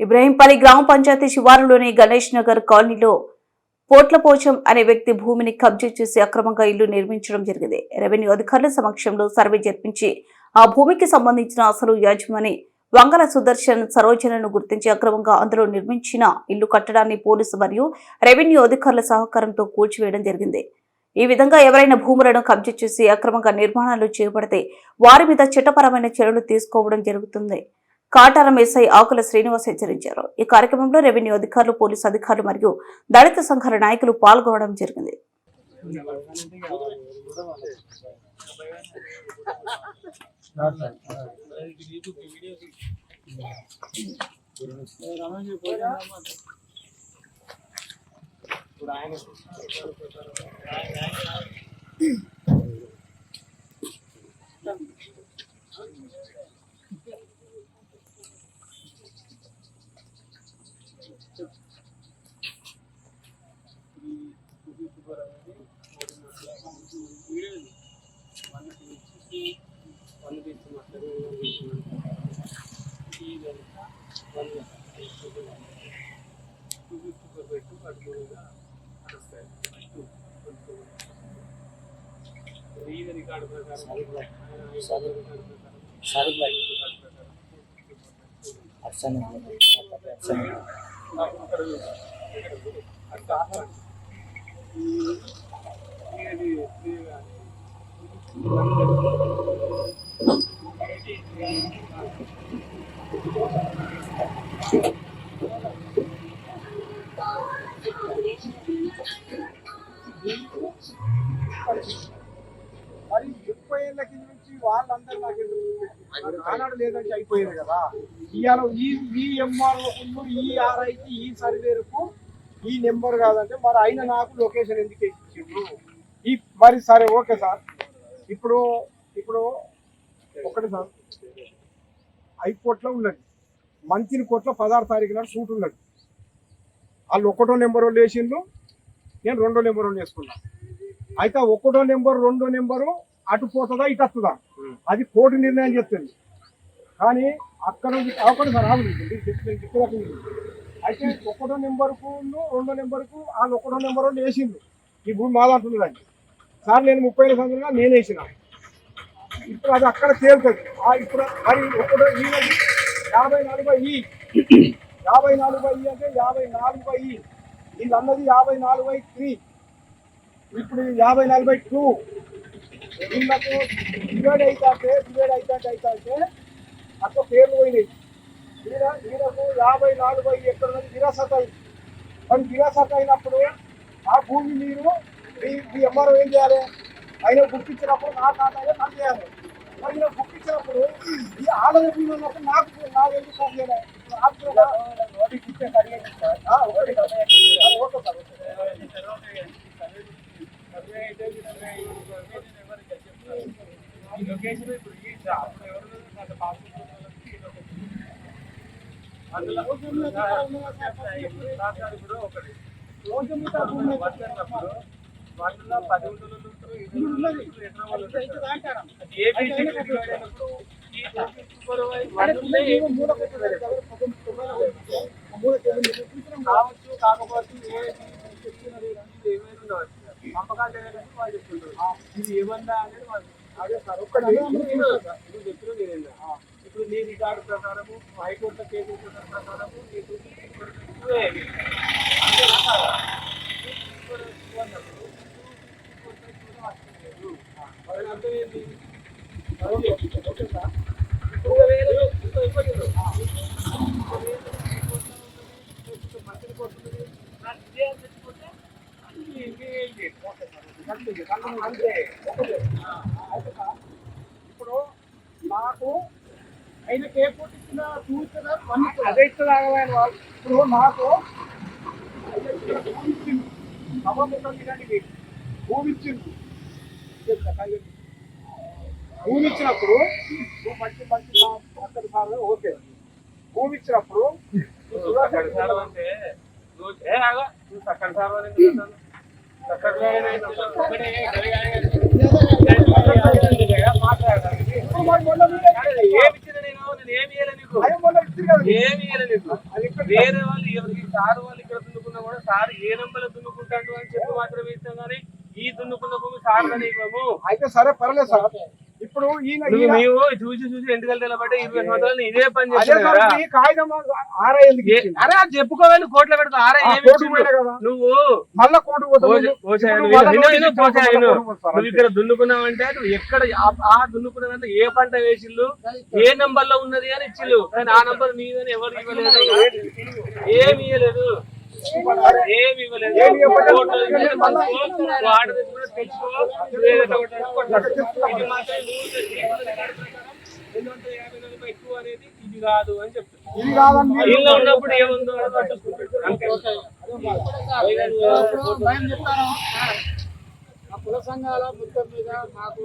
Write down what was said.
ఇబ్రహీంపల్లి గ్రామ పంచాయతీ శివారులోని గణేష్ నగర్ కాలనీలో పోట్లపోచం అనే వ్యక్తి భూమిని కబ్జా చేసి అక్రమంగా ఇల్లు నిర్మించడం జరిగింది. రెవెన్యూ అధికారుల సమక్షంలో సర్వే జరిపించి ఆ భూమికి సంబంధించిన అసలు యజమాని వంగల సుదర్శన్ సరోజనను గుర్తించి అక్రమంగా అందులో నిర్మించిన ఇల్లు కట్టడాన్ని పోలీసు మరియు రెవెన్యూ అధికారుల సహకారంతో కూల్చివేయడం జరిగింది. ఈ విధంగా ఎవరైనా భూములను కబ్జా చేసి అక్రమంగా నిర్మాణాలు చేపడితే వారి మీద చట్టపరమైన చర్యలు తీసుకోవడం జరుగుతుంది. కాటారం ఎస్ఐ ఆకుల శ్రీనివాస్ హెచ్చరించారు. ఈ కార్యక్రమంలో రెవెన్యూ అధికారులు, పోలీసు అధికారులు మరియు దళిత సంఘాల నాయకులు పాల్గొనడం జరిగింది. మరి 30 ఏళ్ళ కింద నుంచి వాళ్ళందరూ నాకు ఆనాడు లేదంటే అయిపోయింది కదా. ఇవాళ ఈ ఎంఆర్ఓ ఈ ఆర్ఐకి ఈ సర్వేలకు ఈ నెంబర్ కాదంటే మరి ఆయన నాకు లొకేషన్ ఎందుకు ఇచ్చిండ్రు? ఈ మరి సరే ఓకే సార్, ఇప్పుడు ఒకటి సార్, హైకోర్టులో ఉన్నది, మంత్రి కోర్టులో 16 తారీఖు నాడు షూట్ ఉన్నది. వాళ్ళు 1వ నెంబర్ వాళ్ళు వేసిండ్రు, నేను 2వ నెంబర్ వాళ్ళు వేసుకున్నా. అయితే 1వ నెంబర్ 2వ నెంబరు అటు పోతుందా ఇటు వస్తుందా అది కోర్టు నిర్ణయం చెప్తుంది. కానీ అక్కడ అవకాశం సార్ అయితే 1వ నెంబర్కు 2వ నెంబర్కు వాళ్ళు 1వ నెంబర్ వాళ్ళు వేసిండ్రు. ఈ భూమి మాదంటున్నదండి సార్, నేను 30 ఏళ్ళ సంవత్సరంగా నేను వేసిన. ఇప్పుడు అది అక్కడ తేలుతుంది. ఇప్పుడు మరి 54/E 54/E అంటే 54/E, వీళ్ళు అన్నది 54/3, ఇప్పుడు 54/2. వీళ్ళకు డివైడ్ అయితే అట్లా పేర్లు పోయినాయి. వీళ్ళకు 54/E ఎక్కడ విరాసత్ అయింది. మరి విరాసత్ అయినప్పుడు ఆ భూమి మీరు మీ ఎంఆర్ఓ ఏం చేయాలి? ఆయన గుర్తించినప్పుడు నా ఖాతాలో పని చేయాలి. మరి ఇలా గుర్తించినప్పుడు ఈ ఆడది భూమి ఉన్నప్పుడు నాకు ఎందుకు పని చేయాలి? నోటీస్ ఇచ్చే అడిగేది సార్. Okay sir. ఈ లొకేషన్ ఇప్పుడు అందులో ఒకటి రోజు మీద వర్షినప్పుడు వాళ్ళ 10 గుంటలు కావచ్చు. కాకపోతే ఏమైనా పంపకాలు చేయడానికి వాళ్ళు చెప్తుంటారు. ఇది ఏమన్నా అనేది వాళ్ళు అదే సార్ ఒక్కటి నువ్వు చెప్పిన నేనేందా. ఇప్పుడు నీ రికార్డు ప్రకారము హైకోర్టులో కేసు ప్రకారము నీకు అర్థం ఏంటి? ఓకే సార్, అంతే. ఇప్పుడు నాకు ఆయన ఏ కోర్టు ఇచ్చిన చూస్తున్నా అదే ఇస్తుంది ఆగలేని వాళ్ళు. ఇప్పుడు నాకు భూమిచ్చింది భూమిచ్చినప్పుడు మంచి అక్కడ సార్ ఓకే. భూమిచ్చినప్పుడు అక్కడ సార్ అంటే అక్కడ సార్ మాట్లాడాలి. ఏమి ఇచ్చిన నేను ఏమి ఇవ్వలేదు నీకు, ఏమి ఇవ్వలేదు నీకు. అది వేరే వాళ్ళు ఎవరికి సార్ వాళ్ళు ఇక్కడ దున్నుకున్నా కూడా సార్ ఏ నంబర్ దున్నుకుంటాడు అని చెప్పి మాత్రమే ఇస్తాం కానీ ఈ దున్నుకున్న భూమి సార్ అని ఇవ్వము. అయితే సరే పర్లేదు సార్. ఇప్పుడు మేము చూసి ఎందుకంటే నిలబడి 20 సంవత్సరాలు ఇదే పని చేస్తున్నా కాగితం ఆర్ఐ ఎందుకు అరే అది చెప్పుకోవాలి కోట్ల పెడతా ఆర్ఐ నువ్వు మళ్ళా కోర్టు నువ్వు ఇక్కడ దున్నుకున్నావంటే నువ్వు ఎక్కడ ఆ దున్నుకున్న దాంట్లో ఏ పంట వేసిల్లు ఏ నంబర్ లో ఉన్నది అని ఇచ్చిల్లు కానీ ఆ నంబర్ నీదని ఎవరు ఇవ్వలేదు, ఏమి ఇవ్వలేదు, ఏమి ఇవ్వలేదు. ఎక్కువ అనేది ఇది కాదు అని చెప్తాను. ఇల్లు ఉన్నప్పుడు ఏముందో కుల సంఘాల మొత్తం మీద మాకు